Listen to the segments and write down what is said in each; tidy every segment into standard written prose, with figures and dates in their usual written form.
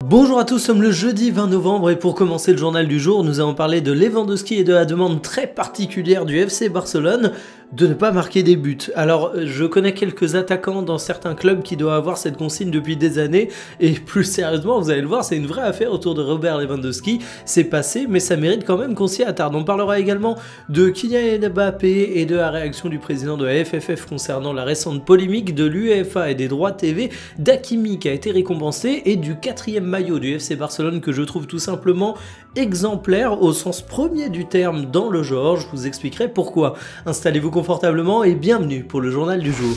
Bonjour à tous, nous sommes le jeudi 20 novembre et pour commencer le journal du jour, nous allons parler de Lewandowski et de la demande très particulière du FC Barcelone de ne pas marquer des buts. Alors, je connais quelques attaquants dans certains clubs qui doivent avoir cette consigne depuis des années et plus sérieusement, vous allez le voir, c'est une vraie affaire autour de Robert Lewandowski. C'est passé, mais ça mérite quand même qu'on s'y attarde. On parlera également de Kylian Mbappé et de la réaction du président de la FFF concernant la récente polémique de l'UEFA et des droits TV d'Hakimi qui a été récompensé et du quatrième maillot du FC Barcelone que je trouve tout simplement exemplaire au sens premier du terme dans le genre. Je vous expliquerai pourquoi. Installez-vous confortablement et bienvenue pour le journal du jour.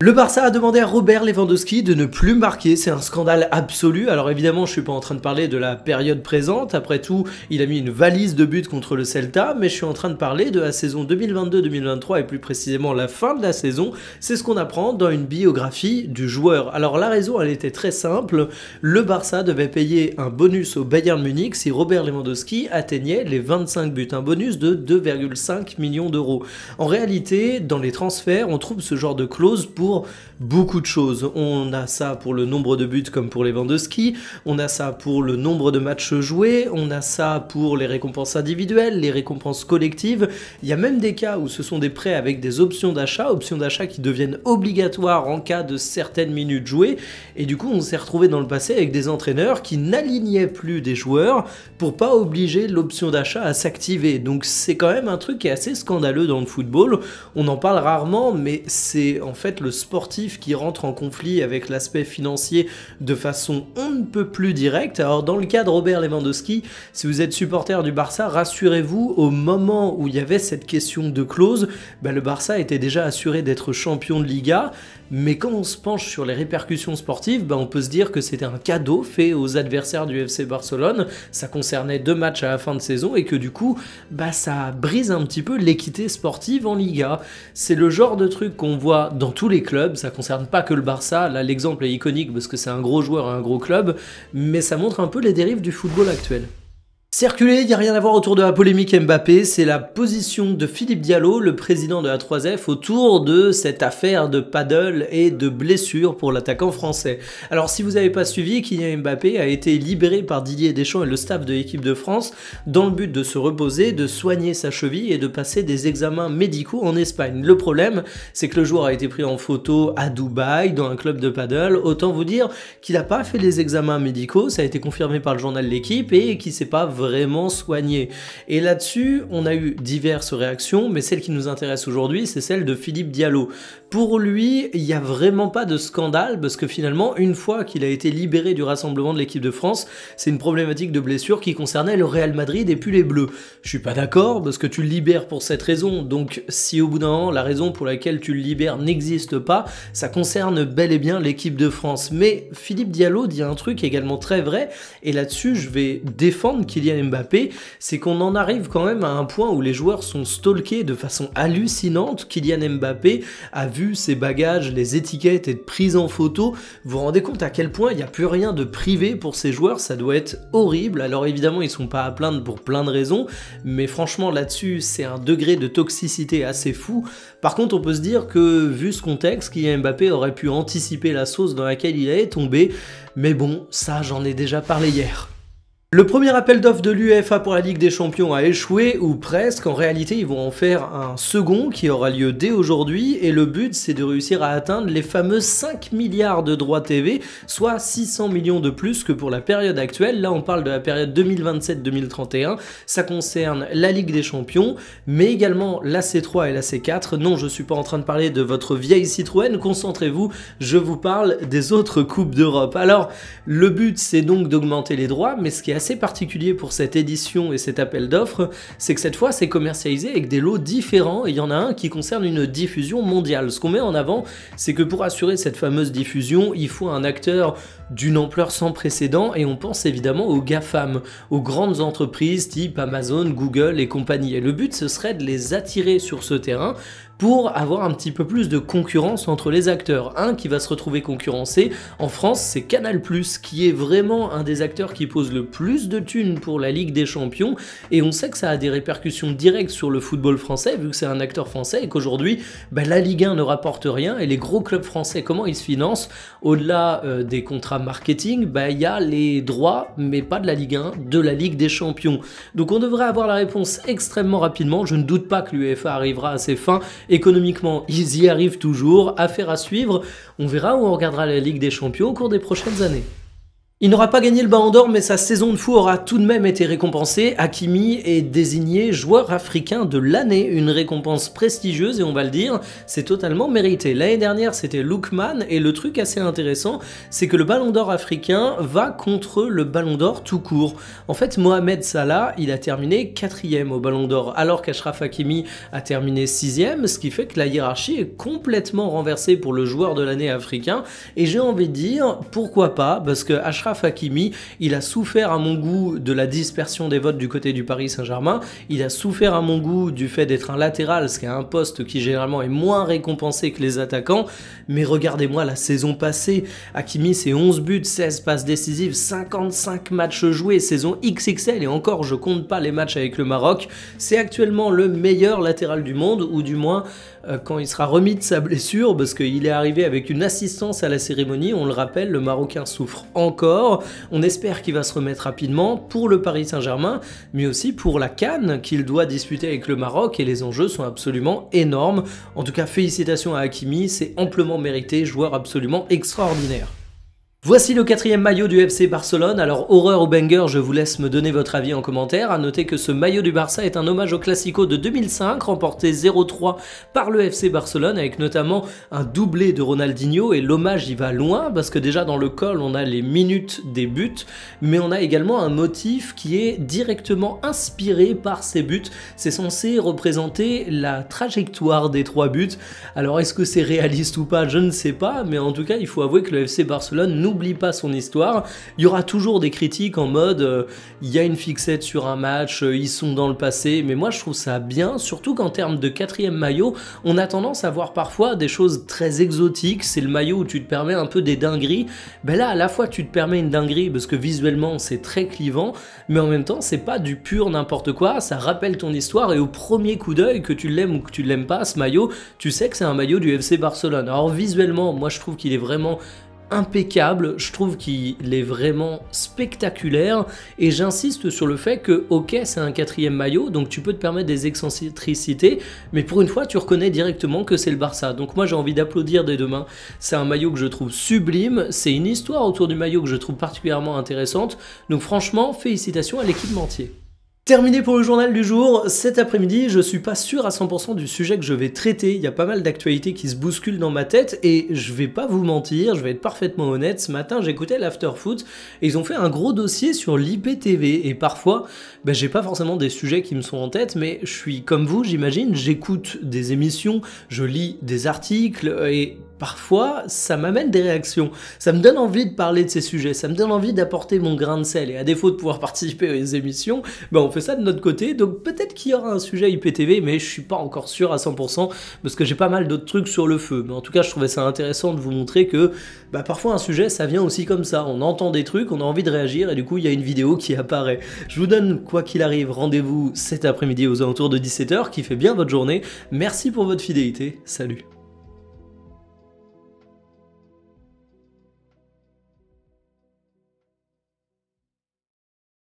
Le Barça a demandé à Robert Lewandowski de ne plus marquer, c'est un scandale absolu. Alors évidemment, je suis pas en train de parler de la période présente, après tout, il a mis une valise de buts contre le Celta, mais je suis en train de parler de la saison 2022-2023 et plus précisément la fin de la saison. C'est ce qu'on apprend dans une biographie du joueur. Alors la raison, elle était très simple, le Barça devait payer un bonus au Bayern Munich si Robert Lewandowski atteignait les 25 buts, un bonus de 2,5 millions d'euros. En réalité, dans les transferts, on trouve ce genre de clause pour beaucoup de choses. On a ça pour le nombre de buts comme pour Lewandowski, on a ça pour le nombre de matchs joués, on a ça pour les récompenses individuelles, les récompenses collectives. Il y a même des cas où ce sont des prêts avec des options d'achat qui deviennent obligatoires en cas de certaines minutes jouées. Et du coup, on s'est retrouvé dans le passé avec des entraîneurs qui n'alignaient plus des joueurs pour pas obliger l'option d'achat à s'activer. Donc c'est quand même un truc qui est assez scandaleux dans le football. On en parle rarement, mais c'est en fait le sportif qui rentre en conflit avec l'aspect financier de façon on ne peut plus directe. Alors dans le cas de Robert Lewandowski, si vous êtes supporter du Barça, rassurez-vous, au moment où il y avait cette question de clause, le Barça était déjà assuré d'être champion de Liga, mais quand on se penche sur les répercussions sportives, on peut se dire que c'était un cadeau fait aux adversaires du FC Barcelone, ça concernait 2 matchs à la fin de saison et que du coup, ça brise un petit peu l'équité sportive en Liga. C'est le genre de truc qu'on voit dans tous les clubs, ça concerne pas que le Barça, là l'exemple est iconique parce que c'est un gros joueur et un gros club, mais ça montre un peu les dérives du football actuel. Circuler, il n'y a rien à voir autour de la polémique Mbappé, c'est la position de Philippe Diallo, le président de la 3F, autour de cette affaire de paddle et de blessure pour l'attaquant français. Alors si vous n'avez pas suivi, Kylian Mbappé a été libéré par Didier Deschamps et le staff de l'équipe de France dans le but de se reposer, de soigner sa cheville et de passer des examens médicaux en Espagne. Le problème, c'est que le joueur a été pris en photo à Dubaï, dans un club de paddle. Autant vous dire qu'il n'a pas fait les examens médicaux, ça a été confirmé par le journal L'Équipe et qu'il ne s'est pas vraiment soigné. Et là-dessus, on a eu diverses réactions, mais celle qui nous intéresse aujourd'hui, c'est celle de Philippe Diallo. Pour lui, il n'y a vraiment pas de scandale, parce que finalement, une fois qu'il a été libéré du rassemblement de l'équipe de France, c'est une problématique de blessure qui concernait le Real Madrid et puis les Bleus. Je suis pas d'accord, parce que tu le libères pour cette raison, donc si au bout d'un an, la raison pour laquelle tu le libères n'existe pas, ça concerne bel et bien l'équipe de France. Mais Philippe Diallo dit un truc également très vrai, et là-dessus, je vais défendre Kylian Mbappé, c'est qu'on en arrive quand même à un point où les joueurs sont stalkés de façon hallucinante. Kylian Mbappé a vu ses bagages, les étiquettes être prises en photo. Vous vous rendez compte à quel point il n'y a plus rien de privé pour ces joueurs, ça doit être horrible. Alors évidemment, ils sont pas à plaindre pour plein de raisons, mais franchement là-dessus, c'est un degré de toxicité assez fou. Par contre, on peut se dire que, vu ce contexte, Kylian Mbappé aurait pu anticiper la sauce dans laquelle il allait tomber, mais bon, ça j'en ai déjà parlé hier. Le premier appel d'offres de l'UEFA pour la Ligue des Champions a échoué, ou presque. En réalité, ils vont en faire un second qui aura lieu dès aujourd'hui, et le but, c'est de réussir à atteindre les fameux 5 milliards de droits TV, soit 600 millions de plus que pour la période actuelle. Là, on parle de la période 2027-2031. Ça concerne la Ligue des Champions, mais également la C3 et la C4. Non, je suis pas en train de parler de votre vieille Citroën, concentrez-vous, je vous parle des autres Coupes d'Europe. Alors, le but, c'est donc d'augmenter les droits, mais ce qui est assez particulier pour cette édition et cet appel d'offres, c'est que cette fois c'est commercialisé avec des lots différents et il y en a un qui concerne une diffusion mondiale. Ce qu'on met en avant, c'est que pour assurer cette fameuse diffusion, il faut un acteur d'une ampleur sans précédent et on pense évidemment aux GAFAM, aux grandes entreprises type Amazon, Google et compagnie. Et le but, ce serait de les attirer sur ce terrain pour avoir un petit peu plus de concurrence entre les acteurs. Un qui va se retrouver concurrencé, en France, c'est Canal+, qui est vraiment un des acteurs qui pose le plus plus de thunes pour la Ligue des Champions, et on sait que ça a des répercussions directes sur le football français, vu que c'est un acteur français, et qu'aujourd'hui, la Ligue 1 ne rapporte rien, et les gros clubs français, comment ils se financent? Au-delà des contrats marketing, il y a les droits, mais pas de la Ligue 1, de la Ligue des Champions. Donc on devrait avoir la réponse extrêmement rapidement. Je ne doute pas que l'UEFA arrivera à ses fins. Économiquement, ils y arrivent toujours. Affaire à suivre. On verra où on regardera la Ligue des Champions au cours des prochaines années. Il n'aura pas gagné le Ballon d'Or, mais sa saison de fou aura tout de même été récompensée. Hakimi est désigné joueur africain de l'année, une récompense prestigieuse, et on va le dire, c'est totalement mérité. L'année dernière, c'était Lookman, et le truc assez intéressant, c'est que le Ballon d'Or africain va contre le Ballon d'Or tout court. En fait, Mohamed Salah, il a terminé 4e au Ballon d'Or, alors qu'Achraf Hakimi a terminé 6e, ce qui fait que la hiérarchie est complètement renversée pour le joueur de l'année africain, et j'ai envie de dire, pourquoi pas, parce que Achraf Hakimi, il a souffert à mon goût de la dispersion des votes du côté du Paris Saint-Germain, il a souffert à mon goût du fait d'être un latéral, ce qui est un poste qui généralement est moins récompensé que les attaquants, mais regardez-moi la saison passée, Hakimi c'est 11 buts, 16 passes décisives, 55 matchs joués, saison XXL, et encore je compte pas les matchs avec le Maroc, c'est actuellement le meilleur latéral du monde, ou du moins quand il sera remis de sa blessure, parce qu'il est arrivé avec une assistance à la cérémonie, on le rappelle, le Marocain souffre encore, on espère qu'il va se remettre rapidement pour le Paris Saint-Germain, mais aussi pour la CAN qu'il doit disputer avec le Maroc, et les enjeux sont absolument énormes. En tout cas, félicitations à Hakimi, c'est amplement mérité, joueur absolument extraordinaire. Voici le 4e maillot du FC Barcelone. Alors horreur ou banger, je vous laisse me donner votre avis en commentaire. A noter que ce maillot du Barça est un hommage au Classico de 2005, remporté 0-3 par le FC Barcelone, avec notamment un doublé de Ronaldinho, et l'hommage y va loin, parce que déjà dans le col on a les minutes des buts, mais on a également un motif qui est directement inspiré par ces buts. C'est censé représenter la trajectoire des 3 buts. Alors est-ce que c'est réaliste ou pas, je ne sais pas, mais en tout cas il faut avouer que le FC Barcelone n'oublie pas son histoire. Il y aura toujours des critiques en mode il y a une fixette sur un match, ils sont dans le passé, mais moi je trouve ça bien, surtout qu'en termes de 4e maillot, on a tendance à voir parfois des choses très exotiques. C'est le maillot où tu te permets un peu des dingueries. Là à la fois tu te permets une dinguerie parce que visuellement c'est très clivant, mais en même temps c'est pas du pur n'importe quoi, ça rappelle ton histoire, et au premier coup d'œil, que tu l'aimes ou que tu l'aimes pas, ce maillot, tu sais que c'est un maillot du FC Barcelone. Alors visuellement, moi je trouve qu'il est vraiment impeccable, je trouve qu'il est vraiment spectaculaire, et j'insiste sur le fait que ok c'est un 4e maillot, donc tu peux te permettre des excentricités, mais pour une fois tu reconnais directement que c'est le Barça. Donc moi j'ai envie d'applaudir des deux mains, c'est un maillot que je trouve sublime, c'est une histoire autour du maillot que je trouve particulièrement intéressante, donc franchement félicitations à l'équipementier. Terminé pour le journal du jour. Cet après-midi, je suis pas sûr à 100% du sujet que je vais traiter. Il y a pas mal d'actualités qui se bousculent dans ma tête, et je vais pas vous mentir, je vais être parfaitement honnête. Ce matin, j'écoutais l'Afterfoot et ils ont fait un gros dossier sur l'IPTV, et parfois, j'ai pas forcément des sujets qui me sont en tête, mais je suis comme vous, j'imagine, j'écoute des émissions, je lis des articles, et parfois, ça m'amène des réactions, ça me donne envie de parler de ces sujets, ça me donne envie d'apporter mon grain de sel, et à défaut de pouvoir participer aux émissions, on fait ça de notre côté, donc peut-être qu'il y aura un sujet IPTV, mais je suis pas encore sûr à 100%, parce que j'ai pas mal d'autres trucs sur le feu, mais en tout cas je trouvais ça intéressant de vous montrer que parfois un sujet ça vient aussi comme ça, on entend des trucs, on a envie de réagir, et du coup il y a une vidéo qui apparaît. Je vous donne, quoi qu'il arrive, rendez-vous cet après-midi aux alentours de 17h, qui fait bien votre journée, merci pour votre fidélité, salut.